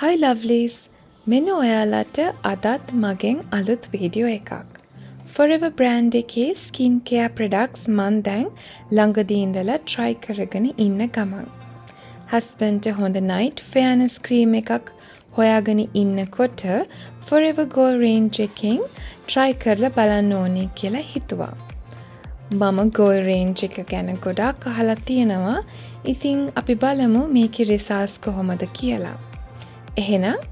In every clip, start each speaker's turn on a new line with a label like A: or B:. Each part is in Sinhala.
A: Hi lovelies! මෙන්න ඔයාලට අදත් මගෙන් අලුත් වීඩියෝ එකක්. 4rever brand එකේ skin care products මන් දැන් ළඟදී ඉඳලා try කරගෙන ඉන්න ගමන්. husbandට හොඳ night fairness cream එකක් හොයාගෙන ඉන්නකොට 4rever gold range එකෙන් try කරලා බලන්න ඕනේ කියලා හිතුවා. මම gold range එක ගැන ගොඩක් අහලා තියෙනවා. ඉතින් අපි බලමු මේකේ results කොහොමද කියලා. එහෙනම්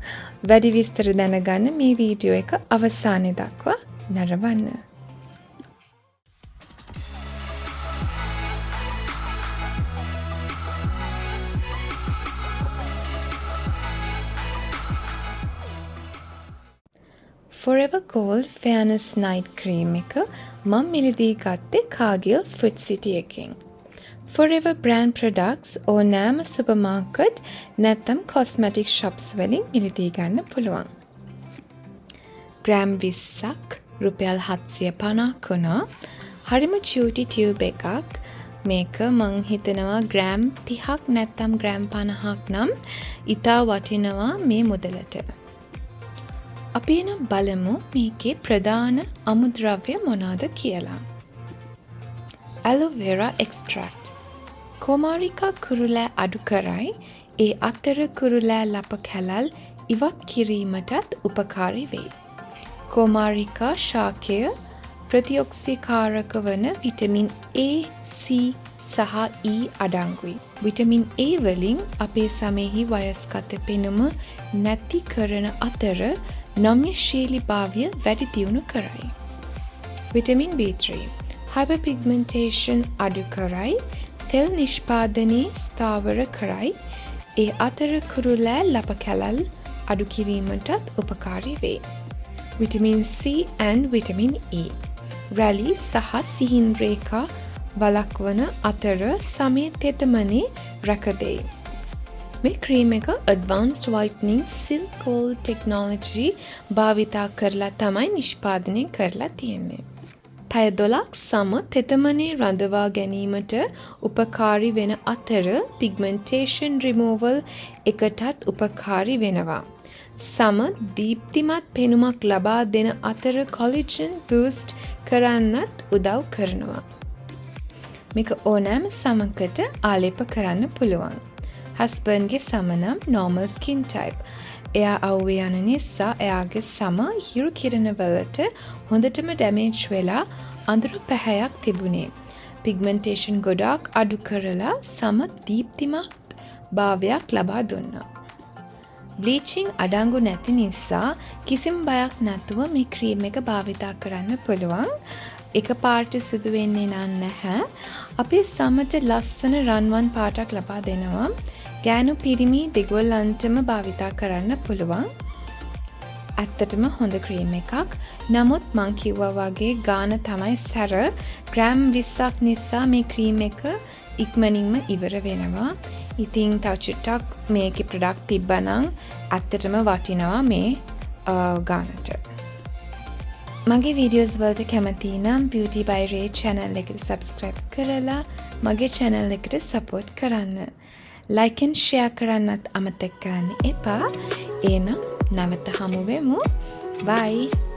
A: වැඩි විස්තර දැනගන්න මේ වීඩියෝ එක අවසානයේ දක්වා නරඹන්න. Forever Gold Fairness Night Cream එක මම මිලදී ගත්තේ Cargill's Food City එකෙන්. 4rever brand products ඕනෑම සුපර්මාකට් නැත්නම් cosmetic shops වලින් මිලදී ගන්න පුළුවන්. ග්‍රෑම් 20ක් රුපියල් 750ක් වුණා. හරිම චියුටි ටියුබ් එකක්. මේක මං හිතනවා ග්‍රෑම් 30ක් නැත්නම් ග්‍රෑම් 50ක් නම් ඉතා වටිනවා මේ මුදලට. අපි එනම් බලමු මේකේ ප්‍රධාන අමුද්‍රව්‍ය මොනවාද කියලා. Aloe vera extract කොමාරිකා කුරුලෑ අඩු කරයි, ඒ අතර කුරුලෑ ලප කැලල් ඉවත් කිරීමටත් උපකාරී වෙයි. කොමාරිකා ශාකය ප්‍රතිඔක්සිකාරක වන විටමින් A, C සහ E අඩංගුයි. විටමින් A වලින් අපේ සමෙහි වයස්ගත පෙනුම නැති කරන අතර නම්‍යශීලීභාවය වැඩි දියුණු කරයි. විටමින් B3 hyperpigmentation අඩු කරයි, තෙල් නිෂ්පාදනයේ ස්ථාවර කරයි, ඒ අතර කුරුලෑ ලප කැලල් අඩු කිරීමටත් උපකාරී වේ. Vitamin C and vitamin E රැලි සහ සිහින් රේඛා වළක්වන අතර සමේ තෙතමනේ රැකදෙයි. මේ ක්‍රීම් එක advanced whitening silk gold technology භාවිතා කරලා තමයි නිෂ්පාදනය කරලා තියෙන්නේ. පැය 12ක් සම තෙතමනේ රඳවා ගැනීමට උපකාරී වෙන අතර pigmentation removal එකටත් උපකාරී වෙනවා. සම දීප්තිමත් පෙනුමක් ලබා දෙන අතර collagen boost කරන්නත් උදව් කරනවා. මේක ඕනෑම සමකට ආලේප කරන්න පුළුවන්. husbandගේ සම නම් normal skin type. එයා අවුවේ යන නිසා එයාගේ සම හිරු කිරණ වලට හොඳටම ඩැමේජ් වෙලා අඳුරු පැහැයක් තිබුණේ. පිග්මන්ටේෂන් ගොඩාක් අඩු කරලා සම දීප්තිමත් භාවයක් ලබා දුන්නා. බ්ලීචිං අඩංගු නැති නිසා කිසිම බයක් නැතුව මේ ක්‍රීම් එක භාවිතා කරන්න පුළුවන්. එකපාරට සුදු වෙන්නේ නැහැ. අපේ සමට ලස්සන රන්වන් පාටක් ලබා දෙනවා. ගෑනු පිරිමි දෙගොල්ලන්ටම භාවිතා කරන්න පුළුවන්. ඇත්තටම හොඳ ක්‍රීම් එකක්. නමුත් මං කිව්වා වගේ ගාන තමයි සැර. ග්‍රෑම් 20ක් නිසා මේ ක්‍රීම් එක ඉක්මනින්ම ඉවර වෙනවා. ඉතින් තව චුට්ටක් මේකේ ප්‍රොඩක්ට් තිබ්බනම් ඇත්තටම වටිනවා මේ ගානට. මගේ වීඩියෝස් වලට කැමති නම් Beauty by Ray channel එකට subscribe කරලා මගේ channel එකට support කරන්න. like and share කරන්නත් අමතක කරන්න එපා. එහෙනම් නැවත හමු වෙමු. bye.